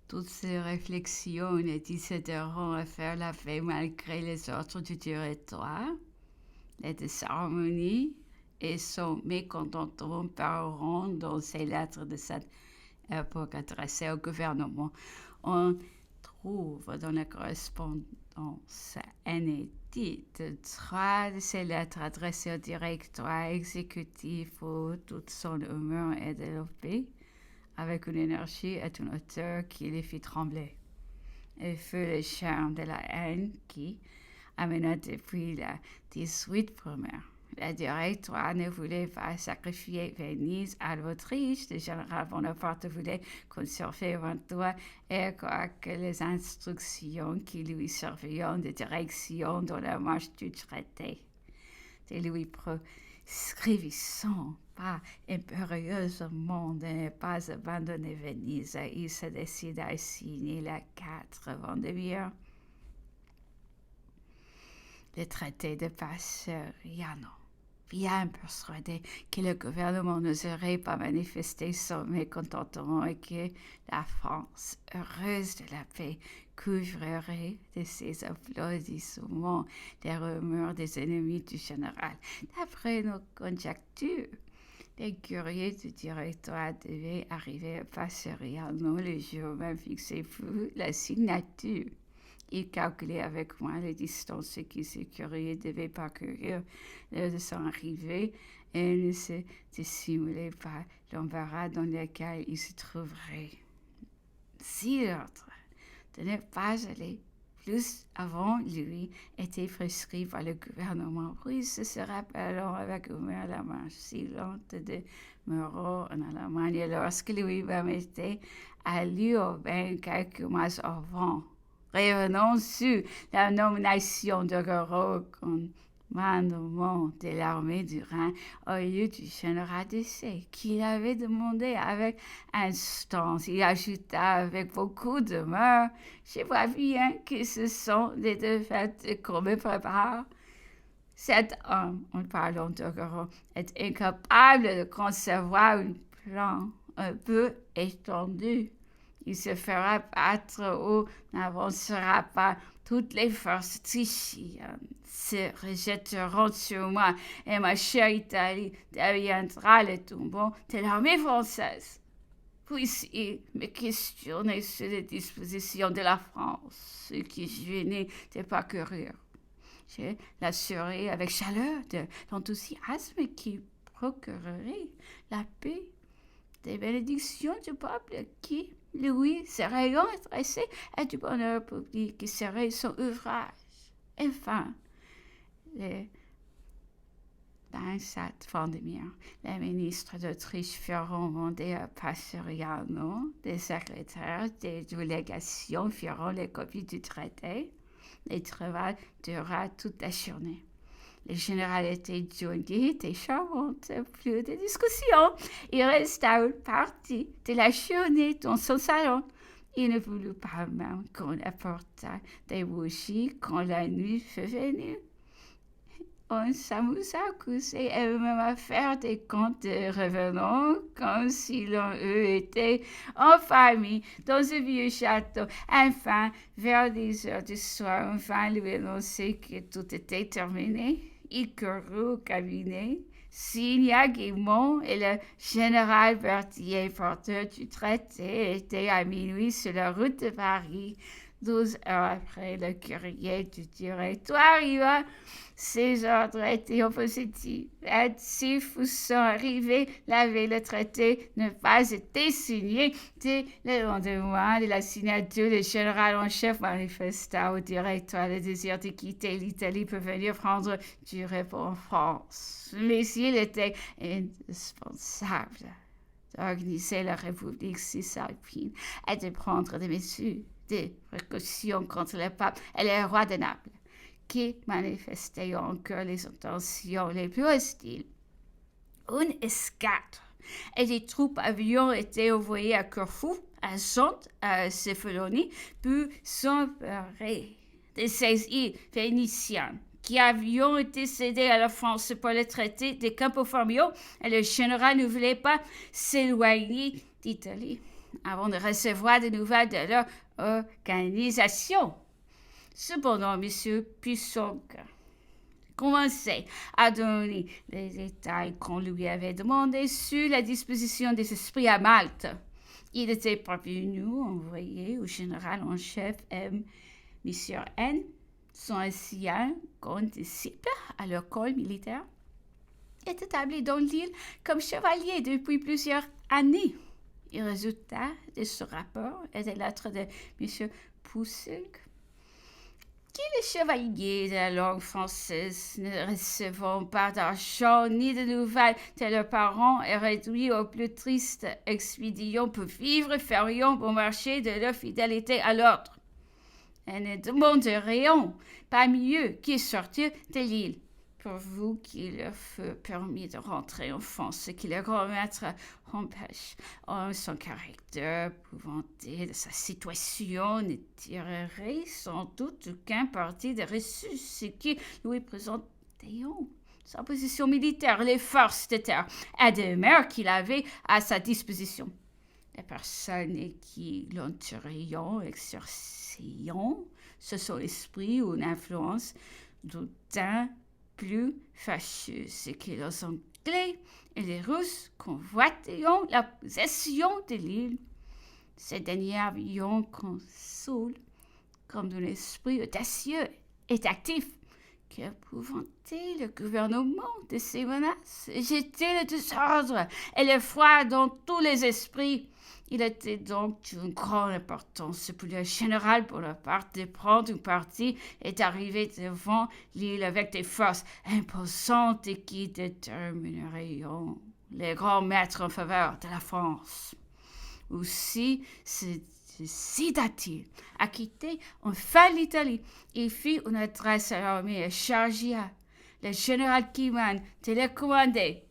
Toutes ces réflexions les décideront à faire la paix malgré les ordres du directoire. Les disharmonies et son mécontentement parleront dans ces lettres de cette époque adressées au gouvernement. On trouve dans la correspondance inédite trois de ces lettres adressées au directoire exécutif où toute son humeur est développée avec une énergie et une hauteur qui les fit trembler. Et fut le charme de la haine qui amena depuis la 18 première. Le directoire ne voulait pas sacrifier Venise à l'Autriche. Le général Bonaparte voulait conserver Mantua et quoique les instructions qui lui serviront de direction dans la marche du traité de lui prescrivissant pas impérieusement de ne pas abandonner Venise, il se décida à signer le 4 Vendémiaire le traité de Passeriano, bien persuadé que le gouvernement n'oserait pas manifester son mécontentement et que la France, heureuse de la paix, couvrirait de ses applaudissements les rumeurs des ennemis du général. D'après nos conjectures, les courriers du directoire devaient arriver à Passeriano le jour même fixé pour la signature. Il calculait avec moi les distances que ces courriers devaient parcourir lors de son arrivée et ne se dissimulait pas l'embarras dans lequel il se trouverait. Si l'ordre de ne pas aller plus avant lui était prescrit par le gouvernement russe, se rappelant avec humeur la marche si lente de Moreau en Allemagne lorsque lui permettait à Louvain quelques mois avant. Revenons sur la nomination de Gouraud commandement de l'armée du Rhin au lieu du général d'essai qu'il avait demandé avec instance. Il ajouta avec beaucoup d'humeur: je vois bien que ce sont des défaites qu'on me prépare. Cet homme, en parlant de Gouraud, est incapable de concevoir un plan un peu étendu. Il se fera battre ou n'avancera pas. Toutes les forces autrichiennes se rejetteront sur moi et ma chère Italie deviendra le tombeau de l'armée française. Puisse-t-il me questionner sur les dispositions de la France, ce que je venais de parcourir. Je l'assurai avec chaleur de l'enthousiasme qui procurerait la paix, des bénédictions du peuple qui, lui, serait intéressé et du bonheur public qui serait son ouvrage. Enfin, le 27 Vendémiaire, les ministres d'Autriche feront demander à Passeriano, des secrétaires des délégations feront les copies du traité. Le travail durera toute la journée. Le général était joigné et charmante, plus de discussion. Il resta une partie de la journée dans son salon. Il ne voulut pas même qu'on apportât des bougies quand la nuit fut venue. On s'amusa à causer et même à faire des comptes de revenants comme si l'on eût été en famille dans un vieux château. Enfin, vers 10 heures du soir, on vint lui annoncer que tout était terminé. Il courut au cabinet, signa gaiement et le général Berthier, porteur du traité, était à minuit sur la route de Paris. 12 heures après, le courrier du directoire arriva. Ses ordres étaient positifs. Si vous sont arrivés la veille, le traité n'a pas été signé. Dès le lendemain de la signature, le général en chef manifesta au directoire le désir de quitter l'Italie pour venir prendre du repos en France. Mais il était indispensable d'organiser la République cisalpine et de prendre des mesures de précaution contre le pape et le roi de Naples, qui manifestaient encore les intentions les plus hostiles. Une escadre et des troupes avions étaient envoyées à Corfou, à Zante, à Céphalonie, puis s'emparer de ces îles vénitiennes qui avaient été cédées à la France par le traité de Campo Formio, et le général ne voulait pas s'éloigner d'Italie. avant de recevoir des nouvelles de leur organisation. Cependant, M. Puissonc commençait à donner les détails qu'on lui avait demandé sur la disposition des esprits à Malte. Il était parvenu envoyer au général en chef M. N, son ancien condisciple à l'école militaire, est établi dans l'île comme chevalier depuis plusieurs années. Il résulta de ce rapport et des lettres de M. Puissonc qui les chevaliers de la langue française, ne recevant pas d'argent ni de nouvelles de leurs parents, et réduits au plus triste expédient pour vivre, ferions bon marché de leur fidélité à l'ordre. Et ne demanderions pas mieux qu'ils sortir de l'île, pourvu qu'il leur fût permis de rentrer en France, ce qui le grand maître empêche. En son caractère épouvanté de sa situation ne tirerait sans doute aucun parti de reçu, ce qui lui présentait sa position militaire, les forces de terre et de mer qu'il avait à sa disposition. Les personnes qui l'entouraient exerçant sur son esprit une influence d'autant plus fâcheuse que les Anglais et les Russes convoitaient la possession de l'île. Ces derniers avaient console comme d'un esprit audacieux et actif qui épouvantait le gouvernement de ces menaces et jetait le désordre et le froid dans tous les esprits. Il était donc d'une grande importance pour le général Bonaparte de prendre un parti et d'arriver devant l'île avec des forces imposantes et qui détermineraient les grands maîtres en faveur de la France. Aussi se décida-t-il à quitter enfin l'Italie. Il fit une adresse à l'armée et chargea le général Kiman de le commander